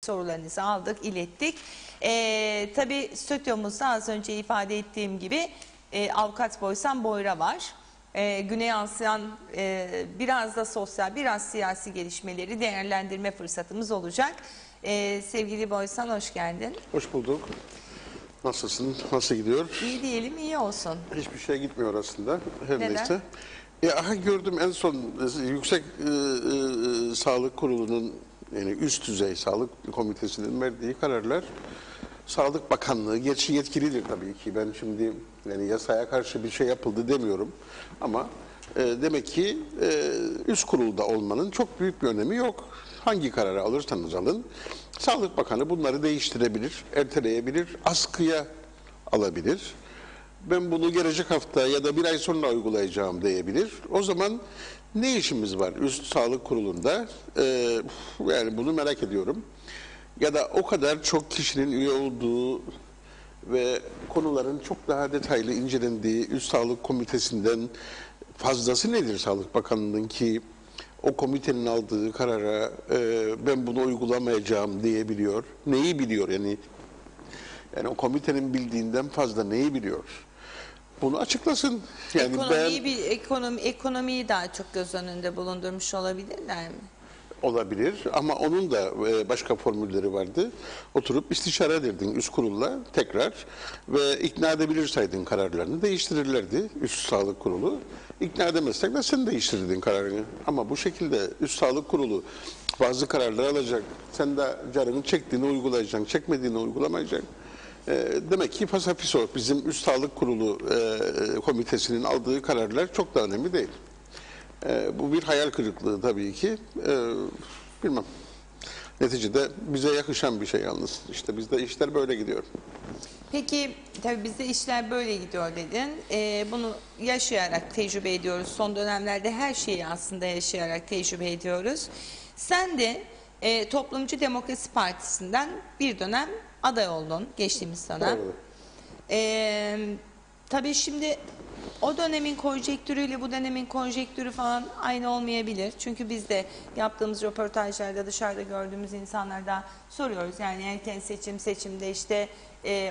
sorularınızı aldık, ilettik. Tabii stüdyomuzda az önce ifade ettiğim gibi Avukat Boysan Boyra var. Güne yansıyan biraz da sosyal, biraz siyasi gelişmeleri değerlendirme fırsatımız olacak. Sevgili Boysan, hoş geldin. Hoş bulduk. Nasılsın? Nasıl gidiyor? İyi diyelim, iyi olsun. Hiçbir şey gitmiyor aslında. Her Neden? neyse. Gördüm en son Yüksek Sağlık Kurulu'nun, yani üst düzey sağlık komitesinin verdiği kararlar, Sağlık Bakanlığı, gerçi yetkilidir tabii ki. Ben şimdi yani yasaya karşı bir şey yapıldı demiyorum. Ama demek ki üst kurulda olmanın çok büyük bir önemi yok. Hangi kararı alırsanız alın, Sağlık Bakanı bunları değiştirebilir, erteleyebilir, askıya alabilir. Ben bunu gelecek hafta ya da bir ay sonra uygulayacağım diyebilir. O zaman ne işimiz var Üst Sağlık Kurulu'nda? Yani bunu merak ediyorum. Ya da o kadar çok kişinin üye olduğu ve konuların çok daha detaylı incelendiği Üst Sağlık Komitesi'nden fazlası nedir Sağlık Bakanlığı'nın ki o komitenin aldığı karara ben bunu uygulamayacağım diyebiliyor. Neyi biliyor yani? Yani o komitenin bildiğinden fazla neyi biliyor? Bunu açıklasın. Yani Ekonomiyi daha çok göz önünde bulundurmuş olabilirler mi? Olabilir ama onun da başka formülleri vardı. Oturup istişare ederdin üst kurulla tekrar ve ikna edebilirseydin kararlarını değiştirirlerdi Üst Sağlık Kurulu. İkna edemezsek de sen değiştirirdin kararını. Ama bu şekilde Üst Sağlık Kurulu bazı kararlar alacak. Sen de canını çektiğini uygulayacaksın, çekmediğini uygulamayacaksın. Demek ki pasafiso bizim Üst Sağlık Kurulu komitesinin aldığı kararlar çok da önemli değil. Bu bir hayal kırıklığı tabii ki. Bilmem. Neticede bize yakışan bir şey yalnız. İşte bizde işler böyle gidiyor. Peki tabii bizde işler böyle gidiyor dedin. Bunu yaşayarak tecrübe ediyoruz. Son dönemlerde her şeyi aslında yaşayarak tecrübe ediyoruz. Sen de Toplumcu Demokrasi Partisi'nden bir dönem aday oldun geçtiğimiz dönem. Tabii şimdi o dönemin konjektürüyle bu dönemin konjektürü falan aynı olmayabilir. Çünkü biz de yaptığımız röportajlarda dışarıda gördüğümüz insanlarda soruyoruz. Yani erken seçimde işte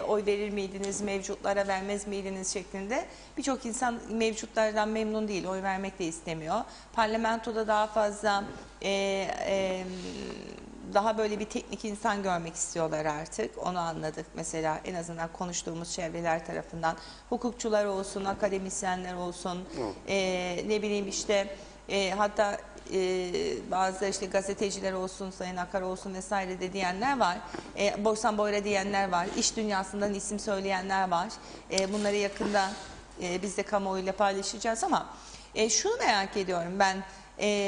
oy verir miydiniz, mevcutlara vermez miydiniz şeklinde. Birçok insan mevcutlardan memnun değil, oy vermek de istemiyor. Parlamentoda daha fazla daha böyle bir teknik insan görmek istiyorlar artık. Onu anladık mesela en azından konuştuğumuz çevreler tarafından. Hukukçular olsun, akademisyenler olsun, ne bileyim işte hatta bazı işte gazeteciler olsun, Sayın Akar olsun vesaire de diyenler var. Boysan Boyra diyenler var. İş dünyasından isim söyleyenler var. Bunları yakında biz de kamuoyuyla paylaşacağız ama şunu merak ediyorum ben.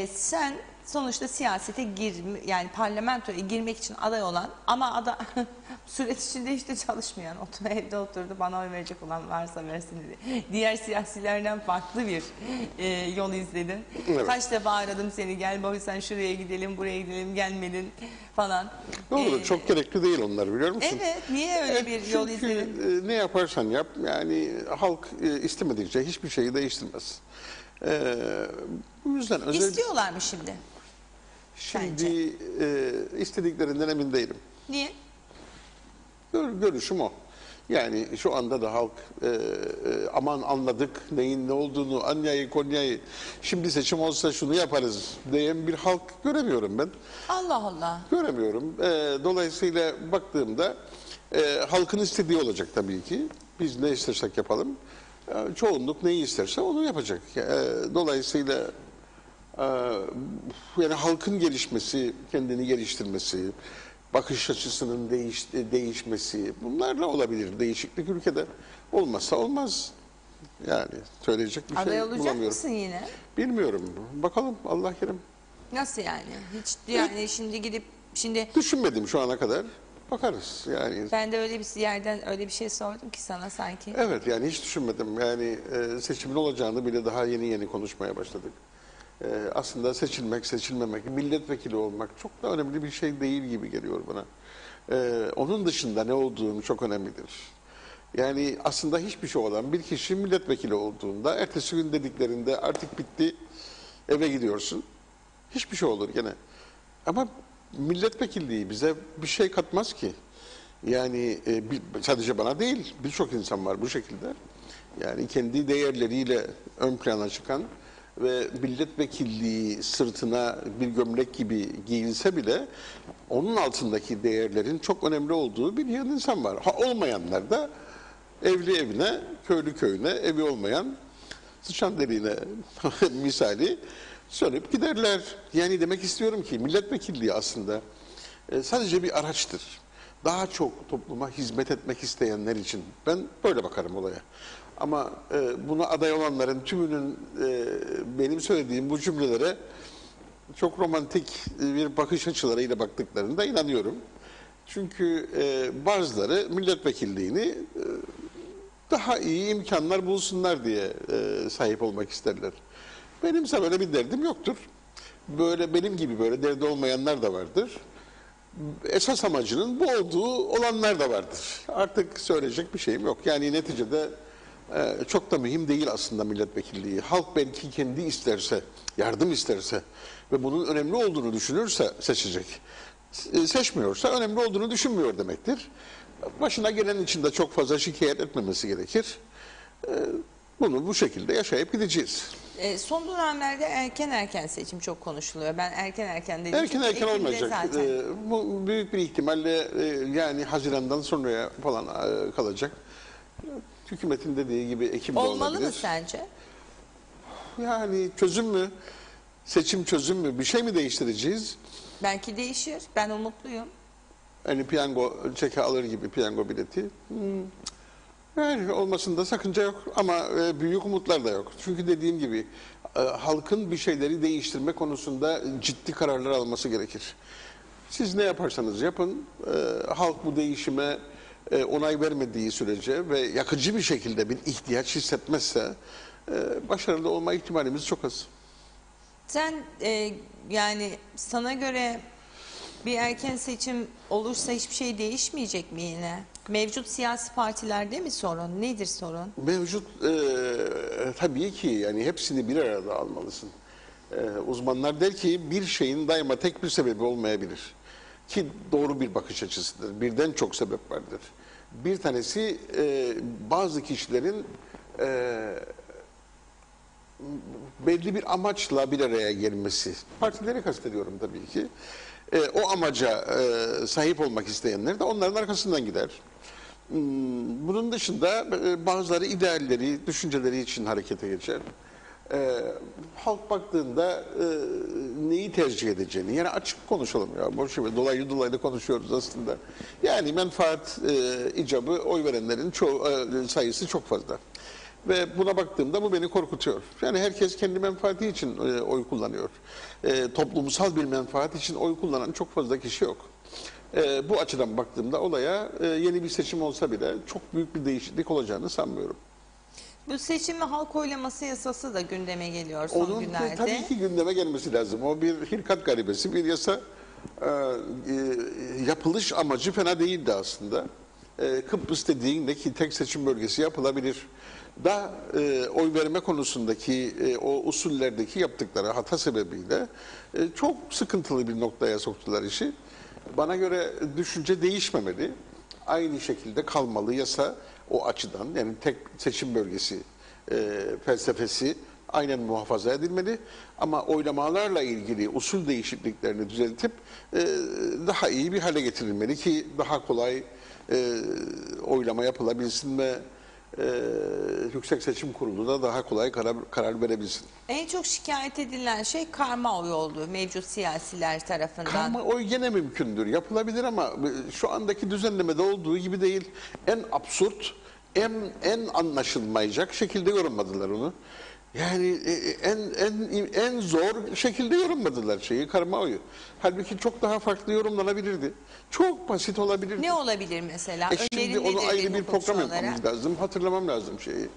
Sen sonuçta siyasete yani parlamentoya girmek için aday olan ama süreç içinde işte çalışmayan, evde oturdu bana oy verecek olan varsa versin dedi. Diğer siyasilerden farklı bir yol izledin. Evet. Kaç defa aradım seni, gel baba sen şuraya gidelim, buraya gidelim, gelmedin falan. Ne olur çok gerekli değil onlar, biliyor musun? Evet, niye öyle bir yol izledin? Çünkü ne yaparsan yap yani halk istemedikçe hiçbir şeyi değiştirmez. Bu yüzden İstiyorlar mı şimdi? Şimdi istediklerinden emin değilim. Niye? Görüşüm o. Yani şu anda da halk aman anladık neyin ne olduğunu, Anya'yı Konya'yı, şimdi seçim olsa şunu yaparız diyen bir halk göremiyorum ben. Allah Allah. Göremiyorum. Dolayısıyla baktığımda halkın istediği olacak tabii ki. Biz ne istersek yapalım. Çoğunluk neyi isterse onu yapacak. Dolayısıyla yani halkın gelişmesi, kendini geliştirmesi, bakış açısının değişmesi, bunlarla olabilir. Değişiklik ülkede olmazsa olmaz. Yani söyleyecek bir şey bulamıyorum. Aday olacak mısın yine? Bilmiyorum. Bakalım, Allah kerim. Nasıl yani? Hiç yani şimdi gidip Düşünmedim şu ana kadar. Bakarız yani. ben de öyle bir yerden öyle bir şey sordum ki sana sanki. Evet, yani hiç düşünmedim. Yani seçimin olacağını bile daha yeni konuşmaya başladık. Aslında seçilmek, seçilmemek, milletvekili olmak çok da önemli bir şey değil gibi geliyor bana. Onun dışında ne olduğum çok önemlidir. Yani aslında hiçbir şey olan bir kişi milletvekili olduğunda ertesi gün dediklerinde artık bitti, eve gidiyorsun. Hiçbir şey olur gene. Ama milletvekilliği bize bir şey katmaz ki. Yani sadece bana değil, birçok insan var bu şekilde. Yani kendi değerleriyle ön plana çıkan ve milletvekilliği sırtına bir gömlek gibi giyilse bile onun altındaki değerlerin çok önemli olduğu bir yığın insan var. Ha, olmayanlar da evli evine, köylü köyüne, evi olmayan sıçan deliğine misali sönüp giderler. Yani demek istiyorum ki milletvekilliği aslında sadece bir araçtır. Daha çok topluma hizmet etmek isteyenler için. Ben böyle bakarım olaya. Ama buna aday olanların tümünün benim söylediğim bu cümlelere çok romantik bir bakış açılarıyla baktıklarında inanıyorum. Çünkü bazıları milletvekilliğini daha iyi imkanlar bulsunlar diye sahip olmak isterler. Benimse böyle bir derdim yoktur. Böyle benim gibi böyle derdi olmayanlar da vardır. Esas amacının bu olduğu olanlar da vardır. Artık söyleyecek bir şeyim yok. Yani neticede çok da mühim değil aslında milletvekilliği. Halk belki kendi isterse, yardım isterse ve bunun önemli olduğunu düşünürse seçecek. Seçmiyorsa önemli olduğunu düşünmüyor demektir. Başına gelen için de çok fazla şikayet etmemesi gerekir. Bunu bu şekilde yaşayıp gideceğiz. Son dönemlerde erken seçim çok konuşuluyor. Ben erken dedim. Erken çünkü Ekim'de olmayacak. zaten. Bu büyük bir ihtimalle yani Haziran'dan sonraya falan kalacak. Hükümetin dediği gibi Ekim'de olabilir. Olmalı mı sence? Yani çözüm mü? Seçim çözüm mü? Bir şey mi değiştireceğiz? Belki değişir. Ben umutluyum. Hani piyango çeki alır gibi piyango bileti. Yani olmasında sakınca yok ama büyük umutlar da yok. Çünkü dediğim gibi halkın bir şeyleri değiştirme konusunda ciddi kararlar alması gerekir. Siz ne yaparsanız yapın, halk bu değişime onay vermediği sürece ve yakıcı bir şekilde bir ihtiyaç hissetmezse başarılı olma ihtimalimiz çok az. Sen yani sana göre bir erken seçim olursa hiçbir şey değişmeyecek mi yine? Mevcut siyasi partilerde mi sorun? Nedir sorun? Mevcut tabii ki yani hepsini bir arada almalısın. Uzmanlar der ki bir şeyin daima tek bir sebebi olmayabilir. Ki doğru bir bakış açısıdır. Birden çok sebep vardır. Bir tanesi bazı kişilerin belli bir amaçla bir araya gelmesi. Partileri kastediyorum tabii ki. O amaca sahip olmak isteyenler de onların arkasından gider. Bunun dışında bazıları idealleri, düşünceleri için harekete geçer. Halk baktığında neyi tercih edeceğini, yani açık konuşalım ya, boş ver, dolaylı konuşuyoruz aslında. Yani menfaat icabı oy verenlerin sayısı çok fazla. Ve buna baktığımda bu beni korkutuyor. Yani herkes kendi menfaati için oy kullanıyor. Toplumsal bir menfaat için oy kullanan çok fazla kişi yok. Bu açıdan baktığımda olaya yeni bir seçim olsa bile çok büyük bir değişiklik olacağını sanmıyorum. Bu seçim ve halk oylaması yasası da gündeme geliyor son Onun günlerde. tabii ki gündeme gelmesi lazım. O bir hilkat garibesi bir yasa. Yapılış amacı fena değildi aslında. Kıbrıs dediğinde ki tek seçim bölgesi yapılabilir. Da oy verme konusundaki o usullerdeki yaptıkları hata sebebiyle çok sıkıntılı bir noktaya soktular işi. Bana göre düşünce değişmemeli. Aynı şekilde kalmalı yasa o açıdan, yani tek seçim bölgesi felsefesi aynen muhafaza edilmeli. Ama oylamalarla ilgili usul değişikliklerini düzeltip daha iyi bir hale getirilmeli ki daha kolay oylama yapılabilsin ve Yüksek Seçim Kurulu da daha kolay karar verebilsin. En çok şikayet edilen şey karma oy oldu mevcut siyasiler tarafından. Karma oy gene mümkündür, yapılabilir ama şu andaki düzenlemede olduğu gibi değil. En absürt, en anlaşılmayacak şekilde yorumladılar onu. Yani en zor şekilde yorumladılar karma oyu. Halbuki çok daha farklı yorumlanabilirdi. Çok basit olabilirdi. Ne olabilir mesela? Şimdi Önerin onu nedir ayrı bir hukukçu program olarak? yapmamız lazım. Hatırlamam lazım şeyi.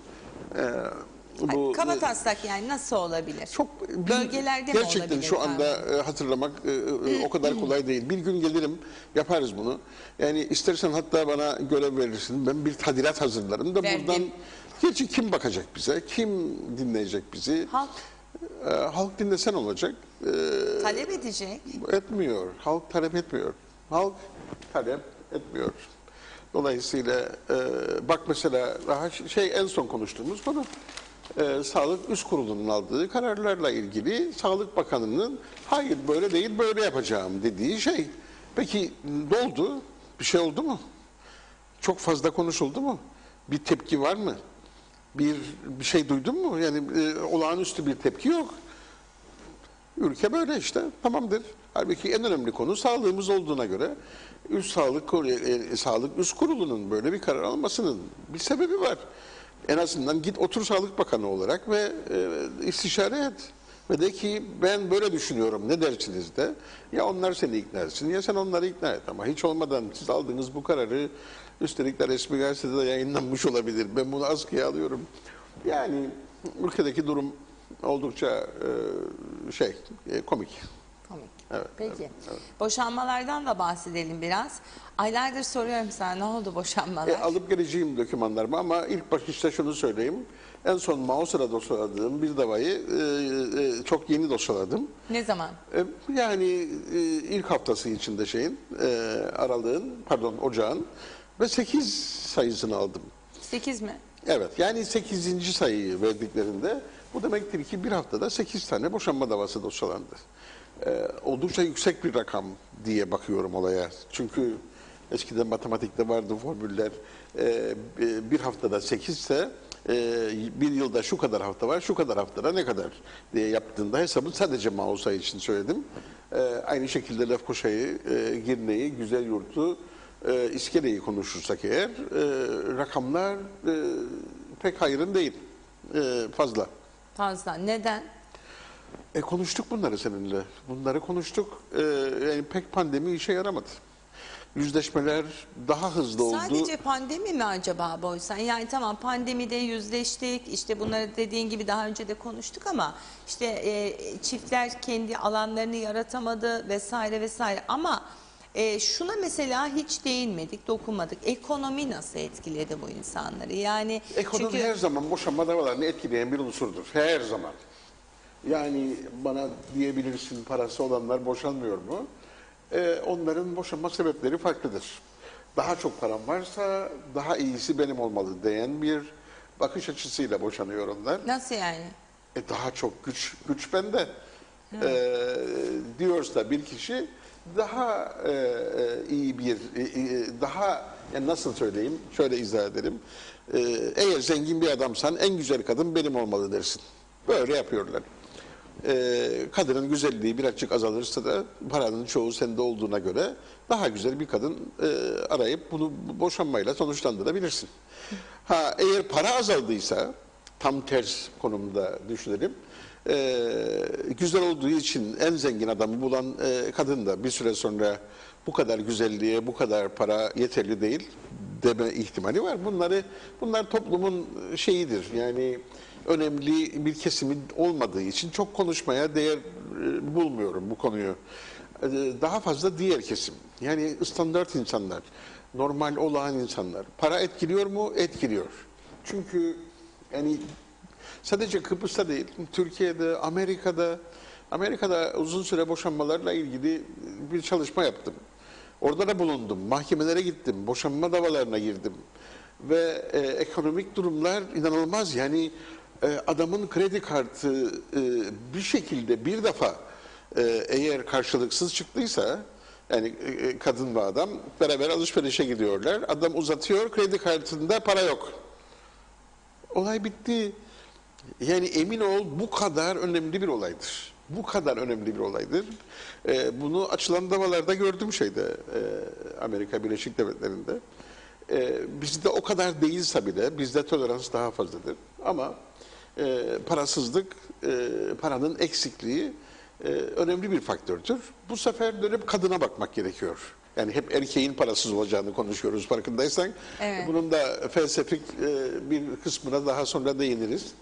Kabataslak yani nasıl olabilir? Çok Bölgelerde mi olabilir? gerçekten şu anda hatırlamak o kadar kolay değil. Bir gün gelirim, yaparız bunu. Yani istersen hatta bana görev verirsin. Ben bir tadilat hazırlarım da Verdim. buradan. Gerçi kim bakacak bize? Kim dinleyecek bizi? Halk. Halk dinlesen olacak. Talep edecek. Etmiyor. Halk talep etmiyor. Halk talep etmiyor. Dolayısıyla bak mesela daha en son konuştuğumuz konu Sağlık Üst Kurulu'nun aldığı kararlarla ilgili Sağlık Bakanı'nın hayır böyle değil böyle yapacağım dediği şey. Peki ne oldu? Bir şey oldu mu? Çok fazla konuşuldu mu? Bir tepki var mı? Bir şey duydun mu? Yani olağanüstü bir tepki yok. Ülke böyle işte, tamamdır. Halbuki en önemli konu sağlığımız olduğuna göre Sağlık Üst Kurulu'nun böyle bir karar almasının bir sebebi var. En azından git otur Sağlık Bakanı olarak ve istişare et. Ve de ki ben böyle düşünüyorum, ne dersiniz de. Ya onlar seni ikna etsin ya sen onları ikna et. Ama hiç olmadan siz aldığınız bu kararı, üstelik de resmi gazetede de yayınlanmış olabilir. Ben bunu askıya alıyorum. Yani ülkedeki durum oldukça komik. Komik. Evet, Peki. evet. Boşanmalardan da bahsedelim biraz. Aylardır soruyorum sana, ne oldu boşanmalar? Alıp geleceğim dokümanlarımı ama ilk başta şunu söyleyeyim. En son Mauser'a dosyaladığım bir davayı çok yeni dosyaladım. Ne zaman? Yani ilk haftası içinde ocağın ve 8 sayısını aldım. 8 mi? Evet, yani 8. sayıyı verdiklerinde bu demektir ki bir haftada 8 tane boşanma davası dosyalandı. Oldukça yüksek bir rakam diye bakıyorum olaya. Çünkü eskiden matematikte vardı formüller. Bir haftada 8 ise bir yılda şu kadar hafta var, şu kadar haftada ne kadar diye yaptığında hesabı sadece Mausa için söyledim. Aynı şekilde Lefkoşa'yı, Girne'yi, Güzelyurt'u, İskele'yi konuşursak eğer rakamlar pek hayırın değil. Fazla. Fazla. Neden? Konuştuk bunları seninle. Bunları konuştuk. Yani pek pandemi işe yaramadı. Yüzleşmeler daha hızlı oldu. Sadece pandemi mi acaba Boysan? Yani tamam, pandemide yüzleştik, işte bunları dediğin gibi daha önce de konuştuk ama işte çiftler kendi alanlarını yaratamadı vesaire vesaire ama şuna mesela hiç değinmedik, dokunmadık. Ekonomi nasıl etkiledi bu insanları? Yani Ekonomi çünkü her zaman boşanma davalarını etkileyen bir unsurdur. Her zaman. Yani bana diyebilirsin parası olanlar boşanmıyor mu? Onların boşanma sebepleri farklıdır. Daha çok param varsa daha iyisi benim olmalı diyen bir bakış açısıyla boşanıyor onlar. nasıl yani? Daha çok güç bende. Diyorsa bir kişi daha iyi daha yani nasıl söyleyeyim, şöyle izah edelim. Eğer zengin bir adamsan en güzel kadın benim olmalı dersin. Böyle yapıyorlar. Kadının güzelliği birazcık azalırsa da paranın çoğu sende olduğuna göre daha güzel bir kadın arayıp bunu boşanmayla sonuçlandırabilirsin. Eğer para azaldıysa tam ters konumda düşünelim. Güzel olduğu için en zengin adamı bulan kadın da bir süre sonra bu kadar güzelliğe, bu kadar para yeterli değil deme ihtimali var. Bunlar toplumun şeyidir. Yani önemli bir kesimi olmadığı için çok konuşmaya değer bulmuyorum bu konuyu. Daha fazla diğer kesim. Yani standart insanlar, normal olağan insanlar. Para etkiliyor mu? Etkiliyor. Çünkü yani sadece Kıbrıs'ta değil, Türkiye'de, Amerika'da uzun süre boşanmalarla ilgili bir çalışma yaptım. Orada da bulundum, mahkemelere gittim, boşanma davalarına girdim. Ve ekonomik durumlar inanılmaz. Yani adamın kredi kartı bir şekilde bir defa eğer karşılıksız çıktıysa, yani kadın ve adam beraber alışverişe gidiyorlar. Adam uzatıyor, kredi kartında para yok. Olay bitti. Yani emin ol bu kadar önemli bir olaydır. Bu kadar önemli bir olaydır. Bunu açılan davalarda gördüm Amerika Birleşik Devletleri'nde. Bizde o kadar değilse bile bizde tolerans daha fazladır. Ama parasızlık, paranın eksikliği önemli bir faktördür. Bu sefer dönüp kadına bakmak gerekiyor. Yani hep erkeğin parasız olacağını konuşuyoruz farkındaysan. Evet. Bunun da felsefik bir kısmına daha sonra değiniriz.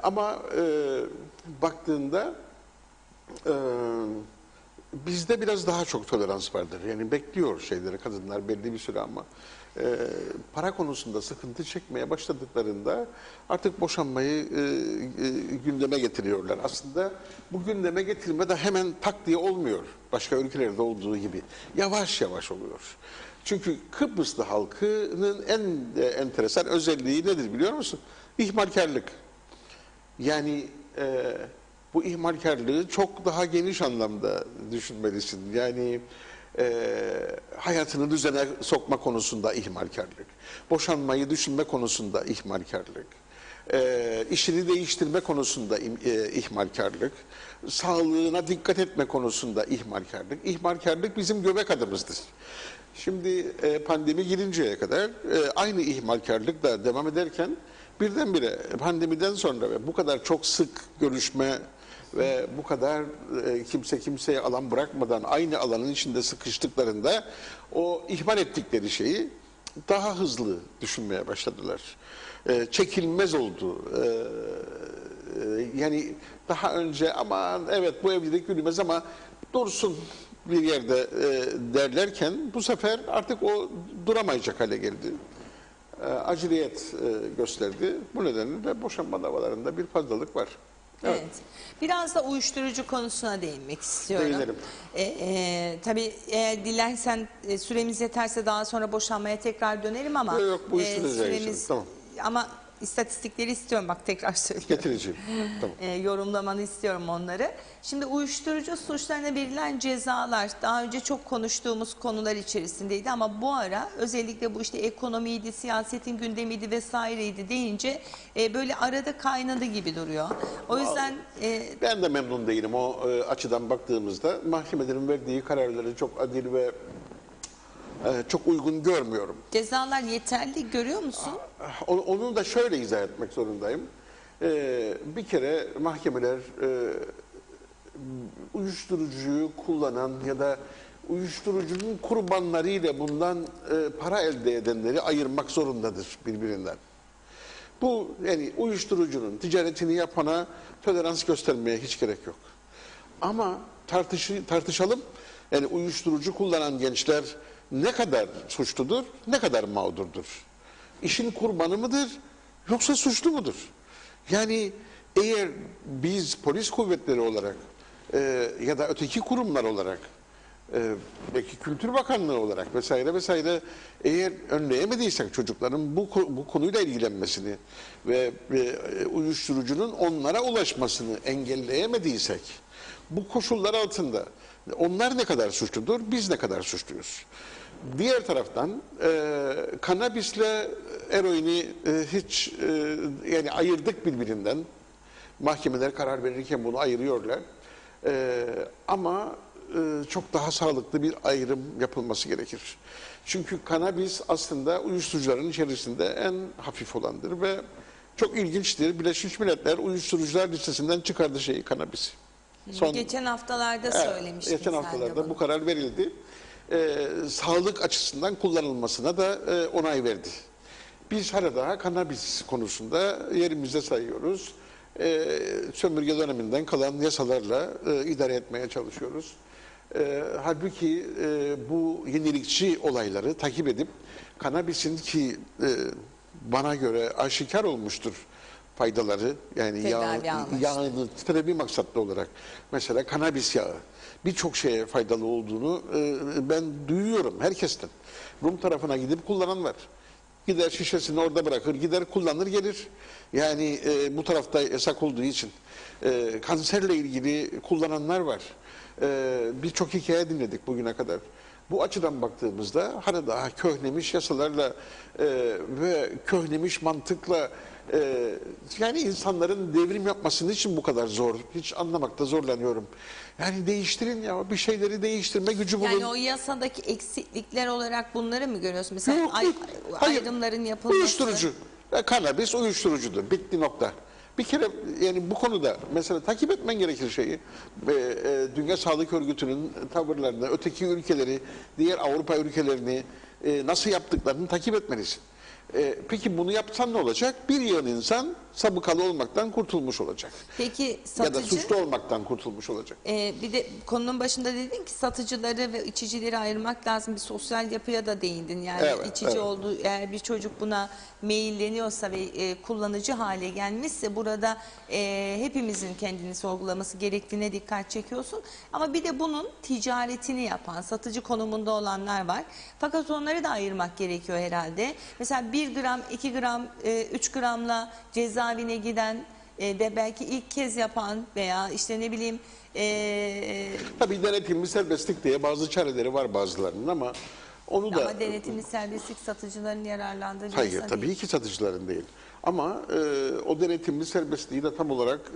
Ama baktığında bizde biraz daha çok tolerans vardır. Yani bekliyor şeyleri kadınlar belli bir süre ama para konusunda sıkıntı çekmeye başladıklarında artık boşanmayı gündeme getiriyorlar. Aslında bu gündeme getirme de hemen tak diye olmuyor. Başka ülkelerde olduğu gibi. Yavaş yavaş oluyor. Çünkü Kıbrıslı halkının en enteresan özelliği nedir biliyor musun? İhmalkarlık. Yani bu ihmalkarlığı çok daha geniş anlamda düşünmelisin. Yani hayatını düzene sokma konusunda ihmalkarlık, boşanmayı düşünme konusunda ihmalkarlık, işini değiştirme konusunda ihmalkarlık, sağlığına dikkat etme konusunda ihmalkarlık. İhmalkarlık bizim göbek adımızdır. Şimdi pandemi girinceye kadar aynı ihmalkarlık da devam ederken birdenbire pandemiden sonra ve bu kadar çok sık görüşme ve bu kadar kimse kimseye alan bırakmadan aynı alanın içinde sıkıştıklarında o ihmal ettikleri şeyi daha hızlı düşünmeye başladılar. Çekilmez oldu. Yani daha önce aman evet bu evlilik yürümez ama dursun bir yerde derlerken bu sefer artık o duramayacak hale geldi. Aciliyet gösterdi. Bu nedenle de boşanma davalarında bir fazlalık var. Evet. Biraz da uyuşturucu konusuna değinmek istiyorum. Değinelim. Tabii eğer dilersen süremiz yeterse daha sonra boşanmaya tekrar dönelim ama Yok, bu uyuşturucu için. Tamam. Ama istatistikleri istiyorum, bak tekrar söylüyorum. Getireceğim. Tamam. Yorumlamanı istiyorum onları. Şimdi uyuşturucu suçlarına verilen cezalar daha önce çok konuştuğumuz konular içerisindeydi ama bu ara özellikle bu işte ekonomiydi, siyasetin gündemiydi vesaireydi deyince böyle arada kaynadı gibi duruyor. O yüzden Ben de memnun değilim o açıdan baktığımızda. Mahkemelerin verdiği kararları çok adil ve çok uygun görmüyorum. cezalar yeterli görüyor musun? Onu da şöyle izah etmek zorundayım. Bir kere mahkemeler uyuşturucuyu kullanan ya da uyuşturucunun kurbanlarıyla bundan para elde edenleri ayırmak zorundadır birbirinden. Bu yani uyuşturucunun ticaretini yapana tolerans göstermeye hiç gerek yok. Ama tartışalım. Yani uyuşturucu kullanan gençler ne kadar suçludur, ne kadar mağdurdur? İşin kurbanı mıdır, yoksa suçlu mudur? Yani eğer biz polis kuvvetleri olarak ya da öteki kurumlar olarak belki Kültür Bakanlığı olarak vesaire vesaire eğer önleyemediysek çocukların bu konuyla ilgilenmesini ve uyuşturucunun onlara ulaşmasını engelleyemediysek bu koşullar altında onlar ne kadar suçludur, biz ne kadar suçluyuz? Diğer taraftan kanabisle eroini hiç yani ayırdık birbirinden. Mahkemeler karar verirken bunu ayırıyorlar. Ama çok daha sağlıklı bir ayrım yapılması gerekir. Çünkü kanabis aslında uyuşturucuların içerisinde en hafif olandır ve çok ilginçtir. Birleşmiş Milletler uyuşturucular listesinden çıkardı şeyi kanabisi. Geçen haftalarda söylemiştin geçen sen de haftalarda bunu. bu karar verildi. Sağlık açısından kullanılmasına da onay verdi. Biz hala daha kanabis konusunda yerimizde sayıyoruz. Sömürge döneminden kalan yasalarla idare etmeye çalışıyoruz. Halbuki bu yenilikçi olayları takip edip kanabisin ki bana göre aşikar olmuştur faydaları, yani yağını tedavi maksatlı olarak mesela kanabis yağı birçok şeye faydalı olduğunu ben duyuyorum herkesten. Rum tarafına gidip kullanan var. Gider şişesini orada bırakır, gider kullanır gelir. Yani bu tarafta yasak olduğu için kanserle ilgili kullananlar var. Birçok hikaye dinledik bugüne kadar. Bu açıdan baktığımızda hani daha köhnemiş yasalarla ve köhnemiş mantıkla yani insanların devrim yapmasının için bu kadar zor. Hiç anlamakta zorlanıyorum. Yani değiştirin ya, bir şeyleri değiştirme gücü bulun. Yani o yasadaki eksiklikler olarak bunları mı görüyorsun? Mesela Yok, hayır. ayrımların yapılması. Uyuşturucu. Kanabis uyuşturucudur. Bitti nokta. Bir kere yani bu konuda mesela takip etmen gerekir şeyi. Dünya Sağlık Örgütü'nün tavırlarını, öteki ülkeleri, diğer Avrupa ülkelerini nasıl yaptıklarını takip etmelisin. Peki bunu yapsan ne olacak? Bir yığın insan sabıkalı olmaktan kurtulmuş olacak. Peki Ya da satıcı, suçlu olmaktan kurtulmuş olacak. bir de konunun başında dedin ki satıcıları ve içicileri ayırmak lazım. Bir sosyal yapıya da değindin. Yani Evet, içici evet. olduğu, eğer bir çocuk buna meyilleniyorsa ve kullanıcı hale gelmişse burada hepimizin kendini sorgulaması gerektiğine dikkat çekiyorsun. Ama bir de bunun ticaretini yapan, satıcı konumunda olanlar var. Fakat onları da ayırmak gerekiyor herhalde. Mesela 1 gram, 2 gram, 3 gramla cezaevine giden ve belki ilk kez yapan veya işte ne bileyim Tabii denetimli serbestlik diye bazı çareleri var bazılarının ama onu da... ama denetimli serbestlik satıcıların yararlandığı bir Hayır, yasa tabii değil. ki satıcıların değil. Ama o denetimli serbestliği de tam olarak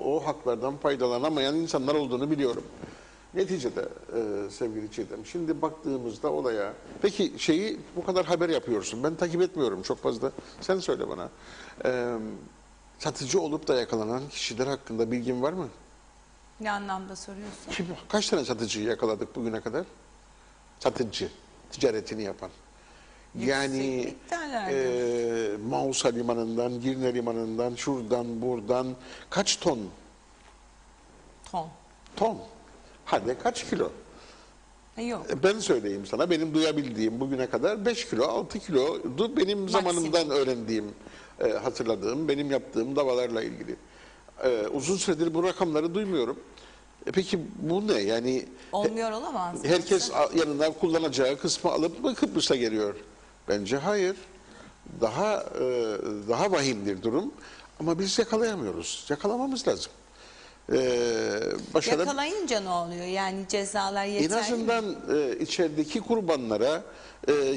o haklardan faydalanamayan insanlar olduğunu biliyorum. Neticede sevgili Çiğdem, şimdi baktığımızda olaya, peki şeyi bu kadar haber yapıyorsun, ben takip etmiyorum çok fazla, sen söyle bana. Satıcı olup da yakalanan kişiler hakkında bilgin var mı? Ne anlamda soruyorsun? Kaç tane satıcıyı yakaladık bugüne kadar? Satıcı, ticaretini yapan. Yani Yüksek miktarlarda. Mausa limanından, Girne limanından, şuradan, buradan kaç ton? Ton. Ton. Hadi kaç kilo? Yok. Ben söyleyeyim sana, benim duyabildiğim bugüne kadar 5 kilo, 6 kilodu benim zamanımdan öğrendiğim, hatırladığım, benim yaptığım davalarla ilgili. Uzun süredir bu rakamları duymuyorum. Peki bu ne? Yani Olmuyor olamaz mı? herkes yanına kullanacağı kısmı alıp mı Kıbrıs'a geliyor? Bence hayır. Daha vahimdir durum. Ama biz yakalayamıyoruz. Yakalamamız lazım. Yakalayınca ne oluyor? Yani cezalar En yeterli mi? azından içerideki kurbanlara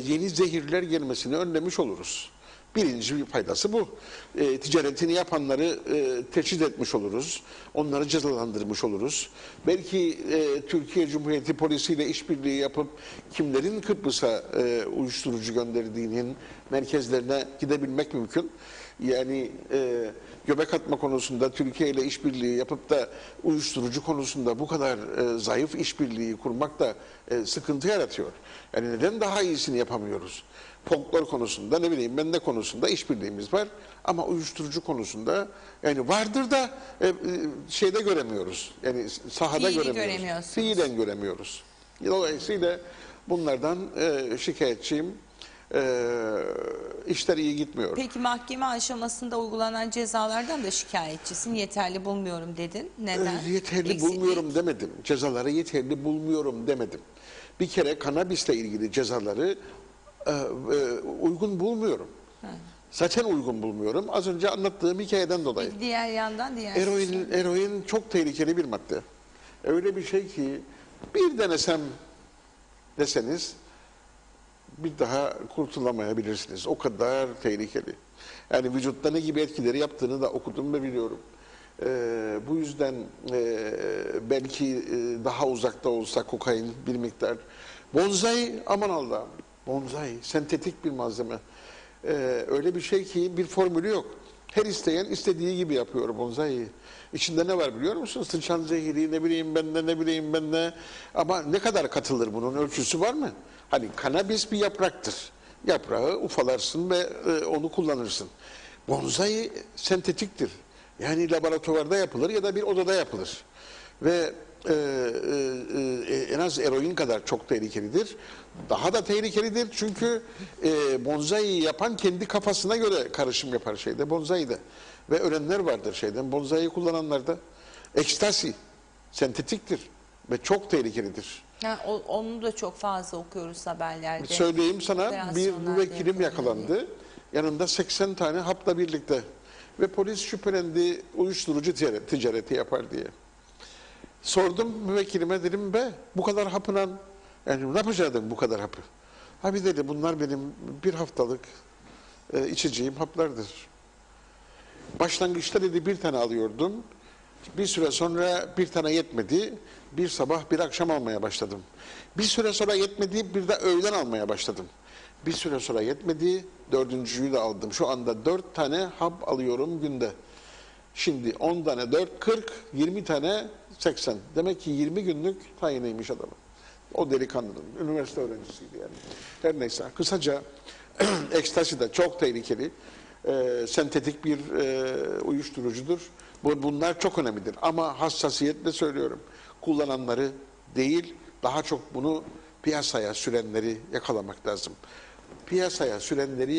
yeni zehirler gelmesini önlemiş oluruz. Birinci bir faydası bu. Ticaretini yapanları teşhis etmiş oluruz. Onları cezalandırmış oluruz. Belki Türkiye Cumhuriyeti polisiyle işbirliği yapıp kimlerin Kıbrıs'a uyuşturucu gönderdiğinin merkezlerine gidebilmek mümkün. Yani göbek atma konusunda Türkiye ile işbirliği yapıp da uyuşturucu konusunda bu kadar zayıf işbirliği kurmak da sıkıntı yaratıyor. Yani neden daha iyisini yapamıyoruz? Folklor konusunda, ne bileyim ben ne konusunda işbirliğimiz var ama uyuşturucu konusunda yani vardır da şeyde göremiyoruz. Yani sahada Fiili göremiyoruz. göremiyorsunuz. Fiilen göremiyoruz. Dolayısıyla bunlardan şikayetçiyim. İşler iyi gitmiyor. Peki mahkeme aşamasında uygulanan cezalardan da şikayetçisin. Yeterli bulmuyorum dedin. Neden? Yeterli Eksiklik. bulmuyorum demedim. Cezaları yeterli bulmuyorum demedim. Bir kere kanabisle ilgili cezaları uygun bulmuyorum. Zaten uygun bulmuyorum. Az önce anlattığım hikayeden dolayı. Bir diğer yandan diğer Eroin çok tehlikeli bir madde. Öyle bir şey ki bir denesem deseniz bir daha kurtulamayabilirsiniz. O kadar tehlikeli. Yani vücutta ne gibi etkileri yaptığını da okudum ve biliyorum. Bu yüzden belki daha uzakta olsa kokain bir miktar. Bonzai, aman Allah'ım. Bonzai, sentetik bir malzeme. Öyle bir şey ki bir formülü yok. Her isteyen istediği gibi yapıyor bonzaiyi. İçinde ne var biliyor musun? Sıçan zehiri, ne bileyim ben ne, ne bileyim ben ne. Ama ne kadar katılır, bunun ölçüsü var mı? Hani kanabis bir yapraktır. Yaprağı ufalarsın ve onu kullanırsın. Bonzai sentetiktir. Yani laboratuvarda yapılır ya da bir odada yapılır. Ve en az eroin kadar çok tehlikelidir. Daha da tehlikelidir çünkü bonzai yapan kendi kafasına göre karışım yapar şeyde, bonzai'de. Ve ölenler vardır şeyden, bonzai kullananlarda. Ekstasi, sentetiktir ve çok tehlikelidir. onu da çok fazla okuyoruz haberlerde. Söyleyeyim sana, bir Operasyonlarda müvekkilim yapılıyor yakalandı. Yanında 80 tane hapla birlikte. Ve polis şüphelendi uyuşturucu ticareti yapar diye. Sordum müvekkilime, dedim bu kadar hapına yani ne yapacaktın bu kadar hapı? Abi dedi, bunlar benim bir haftalık içeceğim haplardır. Başlangıçta dedi bir tane alıyordum. Bir süre sonra bir tane yetmedi. Bir sabah bir akşam almaya başladım. Bir süre sonra yetmedi, bir de öğlen almaya başladım. Bir süre sonra yetmedi, dördüncüyü de aldım. Şu anda 4 tane hap alıyorum günde. Şimdi 10 tane 4, 40, 20 tane 80. Demek ki 20 günlük tayiniymiş adamın. O delikanlının, üniversite öğrencisiydi yani. Her neyse, kısaca ekstasi de çok tehlikeli, sentetik bir uyuşturucudur. Bunlar çok önemlidir ama hassasiyetle söylüyorum. Kullananları değil, daha çok bunu piyasaya sürenleri yakalamak lazım. Piyasaya sürenleri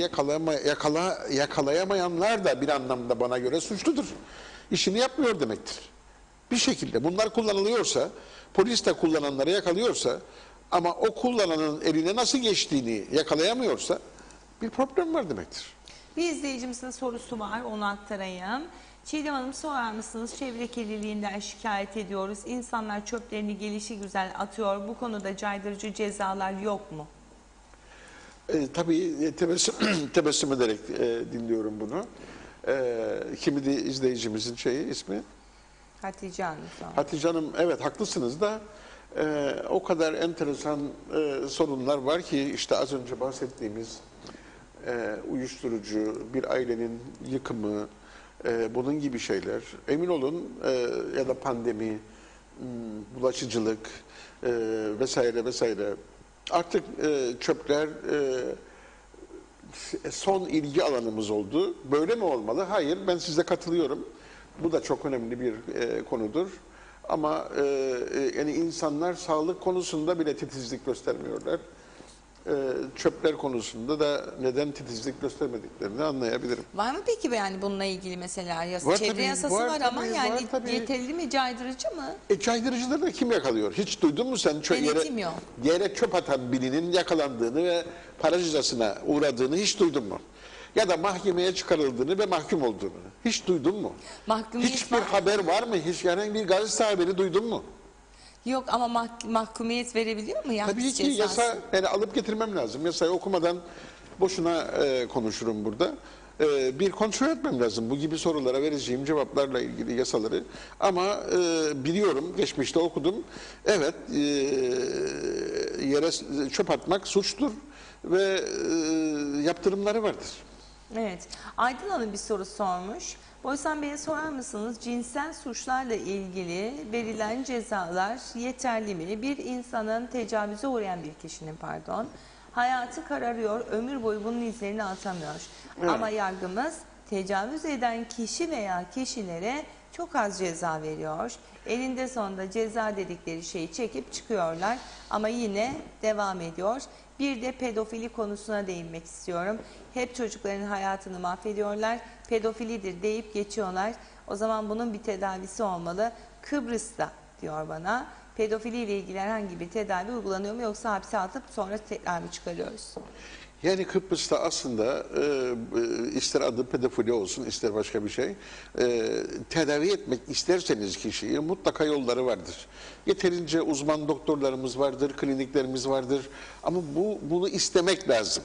yakalayamayanlar da bir anlamda bana göre suçludur. İşini yapmıyor demektir. Bir şekilde bunlar kullanılıyorsa, polis de kullananları yakalıyorsa ama o kullananın eline nasıl geçtiğini yakalayamıyorsa bir problem var demektir. Bir izleyicimizin sorusu var, onu aktarayım. Çiğdem Hanım, sorar mısınız? Çevre kirliliğinden şikayet ediyoruz. İnsanlar çöplerini gelişigüzel atıyor. Bu konuda caydırıcı cezalar yok mu? Tabii tebessüm ederek dinliyorum bunu. Kimdi izleyicimizin ismi? Hatice Hanım. Hatice Hanım, evet haklısınız da o kadar enteresan sorunlar var ki işte az önce bahsettiğimiz uyuşturucu, bir ailenin yıkımı, bunun gibi şeyler. Emin olun ya da pandemi, bulaşıcılık vesaire vesaire. Artık çöpler son ilgi alanımız oldu. Böyle mi olmalı? Hayır, ben size katılıyorum. Bu da çok önemli bir konudur. Ama yani insanlar sağlık konusunda bile titizlik göstermiyorlar. Çöpler konusunda da neden titizlik göstermediklerini anlayabilirim. Var mı peki yani bununla ilgili mesela Var çevre tabii, yasası var var tabii, ama yani var tabii. yeterli mi, caydırıcı mı? Caydırıcıları da kim yakalıyor? Hiç duydun mu sen Denetim yok. yere çöp atan birinin yakalandığını ve para cezasına uğradığını hiç duydun mu? Ya da mahkemeye çıkarıldığını ve mahkum olduğunu hiç duydun mu? Mahkumiyet Hiçbir var. haber var mı? Hiç herhangi bir gazete haberi duydun mu? Yok ama mahkumiyet verebiliyor mu? Tabii ki cezası? yasa, yani alıp getirmem lazım. Yasayı okumadan boşuna konuşurum burada. Bir kontrol etmem lazım bu gibi sorulara vereceğim cevaplarla ilgili yasaları. Ama biliyorum, geçmişte okudum. Evet, yere çöp atmak suçtur ve yaptırımları vardır. Evet. Aydın Hanım bir soru sormuş. Boysan Bey'e sorar mısınız? Cinsel suçlarla ilgili verilen cezalar yeterli mi? Bir insanın tecavüze uğrayan bir kişinin hayatı kararıyor, ömür boyu bunun izlerini atamıyor. Evet. Ama yargımız tecavüz eden kişi veya kişilere çok az ceza veriyor. Elinde sonunda ceza dedikleri şeyi çekip çıkıyorlar ama yine devam ediyor. Bir de pedofili konusuna değinmek istiyorum. Hep çocukların hayatını mahvediyorlar. Pedofilidir deyip geçiyorlar. O zaman bunun bir tedavisi olmalı. Kıbrıs'ta diyor bana. Pedofiliyle ilgili herhangi bir tedavi uygulanıyor mu yoksa hapse atıp sonra tekrar mı çıkarıyoruz? Yani Kıbrıs'ta aslında ister adı pedofili olsun ister başka bir şey tedavi etmek isterseniz kişiyi mutlaka yolları vardır. Yeterince uzman doktorlarımız vardır, kliniklerimiz vardır ama bunu istemek lazım.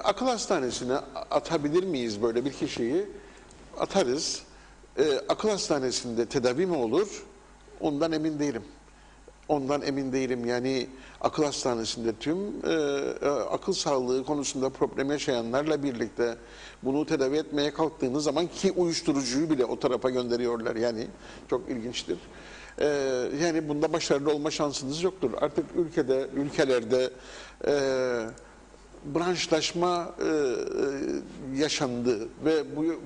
Akıl hastanesine atabilir miyiz böyle bir kişiyi? Atarız. Akıl hastanesinde tedavi mi olur? Ondan emin değilim. Ondan emin değilim. Yani akıl hastanesinde tüm akıl sağlığı konusunda problem yaşayanlarla birlikte bunu tedavi etmeye kalktığınız zaman ki uyuşturucuyu bile o tarafa gönderiyorlar. Yani çok ilginçtir. Yani bunda başarılı olma şansınız yoktur. Artık ülkelerde branşlaşma yaşandı ve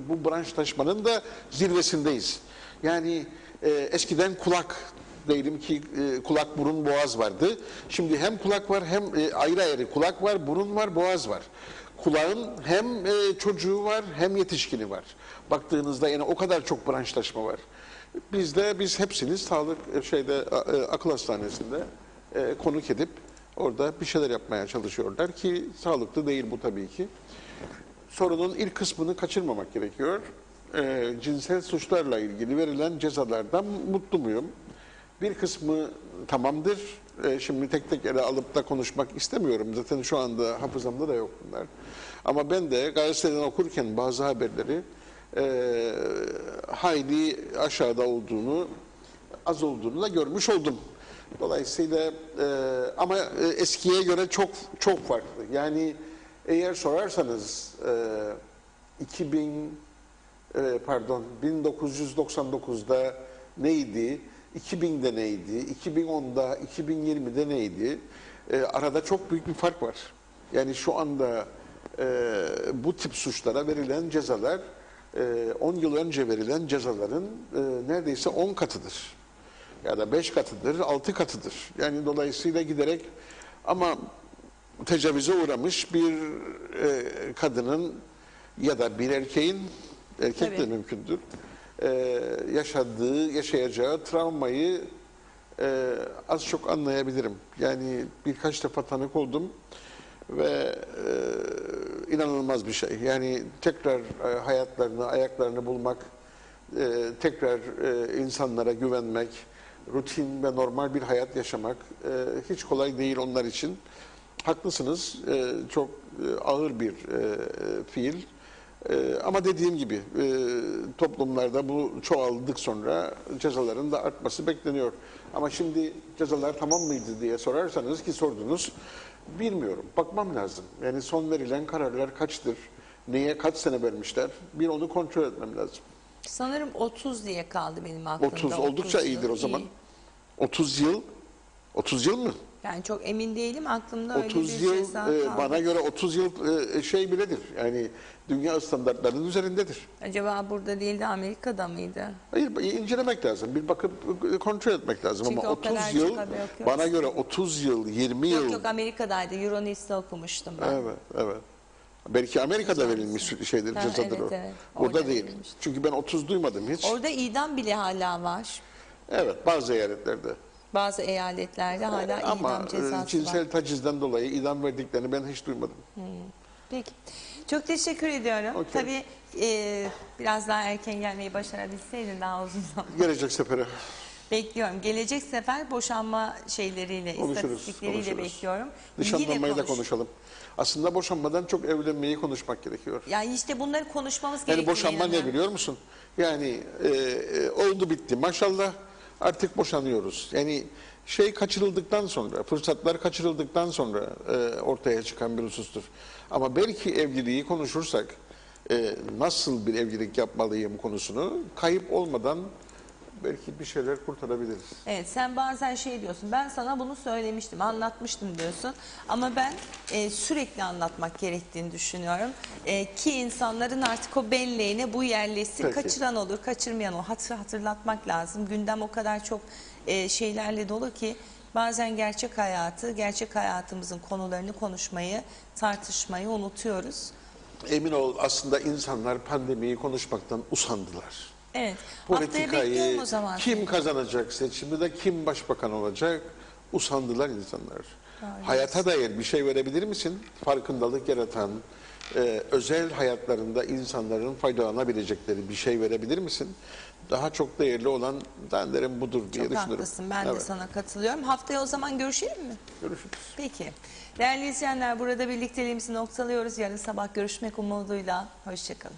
bu branşlaşmanın da zirvesindeyiz. Yani eskiden kulak, diyelim ki kulak, burun, boğaz vardı. Şimdi hem kulak var hem ayrı ayrı kulak var, burun var, boğaz var. Kulağın hem çocuğu var hem yetişkini var. Baktığınızda yani o kadar çok branşlaşma var. Biz hepsini akıl hastanesinde konuk edip orada bir şeyler yapmaya çalışıyorlar ki sağlıklı değil bu tabii ki. Sorunun ilk kısmını kaçırmamak gerekiyor. Cinsel suçlarla ilgili verilen cezalardan mutlu muyum? Bir kısmı tamamdır. Şimdi tek tek ele alıp da konuşmak istemiyorum. Zaten şu anda hafızamda da yok bunlar. Ama ben de gazeteden okurken bazı haberleri hayli aşağıda olduğunu, az olduğunu da görmüş oldum. Dolayısıyla ama eskiye göre çok farklı. Yani eğer sorarsanız 1999'da neydi? 2000'de neydi, 2010'da, 2020'de neydi? Arada çok büyük bir fark var. Yani şu anda bu tip suçlara verilen cezalar 10 yıl önce verilen cezaların neredeyse 10 katıdır. Ya da 5 katıdır, 6 katıdır. Yani dolayısıyla giderek ama tecavüze uğramış bir kadının ya da bir erkeğin, erkek de Tabii. mümkündür, yaşayacağı travmayı az çok anlayabilirim. Yani birkaç defa tanık oldum ve inanılmaz bir şey. Yani tekrar hayatlarını, ayaklarını bulmak, tekrar insanlara güvenmek, rutin ve normal bir hayat yaşamak hiç kolay değil onlar için. Haklısınız, çok ağır bir fiil. Ama dediğim gibi toplumlarda bu çoğaldık sonra cezaların da artması bekleniyor. Ama şimdi cezalar tamam mıydı diye sorarsanız ki sordunuz, bilmiyorum. Bakmam lazım. Yani son verilen kararlar kaçtır? Neye kaç sene vermişler? Bir onu kontrol etmem lazım. Sanırım 30 diye kaldı benim aklımda. 30 oldukça 30 iyidir o yıl. zaman. İyi. 30 yıl. 30 yıl mı? Yani çok emin değilim, aklımda öyle 30 bir yıl ceza kaldı. bana göre 30 yıl şey biledir. Yani dünya standartlarının üzerindedir. Acaba burada değil de Amerika'da mıydı? Hayır, incelemek lazım. Bir bakıp kontrol etmek lazım. Çünkü Ama o kadar 30 yıl çok haber okuyoruz. bana göre 30 yıl, 20 yıl. Yok yok, Amerika'daydı. Euronews'te okumuştum ben. Evet, evet. Belki Amerika'da verilmiş şeydir, Ha, cezadır evet, o. evet. Burada Orada değil. verilmişti. Çünkü ben 30 duymadım hiç. Orada idam bile hala var. Evet, bazı eyaletlerde. Bazı eyaletlerde hala Ama idam cezası cinsel var. tacizden dolayı idam verdiklerini ben hiç duymadım. Peki. Çok teşekkür ediyorum. Okey. Tabii biraz daha erken gelmeyi başarabilseydin daha uzun zaman. Gelecek sefere Bekliyorum. Gelecek sefer boşanma şeyleriyle, konuşuruz. istatistikleriyle bekliyorum. Nişanlanmayı da Yine konuş. konuşalım. Aslında boşanmadan çok evlenmeyi konuşmak gerekiyor. Yani işte bunları konuşmamız Yani gerekiyor. boşanma ne biliyor musun? Yani oldu bitti maşallah artık boşanıyoruz. Yani şey kaçırıldıktan sonra, fırsatlar kaçırıldıktan sonra ortaya çıkan bir husustur. Ama belki evliliği konuşursak nasıl bir evlilik yapmalıyım konusunu kayıp olmadan belki bir şeyler kurtarabiliriz. Evet, sen bazen şey diyorsun, ben sana bunu söylemiştim, anlatmıştım diyorsun. Ama ben sürekli anlatmak gerektiğini düşünüyorum. Ki insanların artık o belleğine bu yerleşsin. Peki. Kaçıran olur, kaçırmayan olur. Hatırlatmak lazım. Gündem o kadar çok şeylerle dolu ki bazen gerçek hayatı, gerçek hayatımızın konularını konuşmayı, tartışmayı unutuyoruz. Emin ol aslında insanlar pandemiyi konuşmaktan usandılar. Evet, haftaya bekliyorum Politikayı o zaman. kim kazanacak seçimi de kim başbakan olacak usandılar insanlar. Hayata dair bir şey verebilir misin? Farkındalık yaratan, özel hayatlarında insanların faydalanabilecekleri bir şey verebilir misin? Daha çok değerli olan ben derim budur diye Çok düşünürüm. haklısın, ben de Evet. sana katılıyorum. Haftaya o zaman görüşelim mi? Görüşürüz. Peki. Değerli izleyenler, burada birlikteliğimizi noktalıyoruz. Yarın sabah görüşmek umuduyla. Hoşçakalın.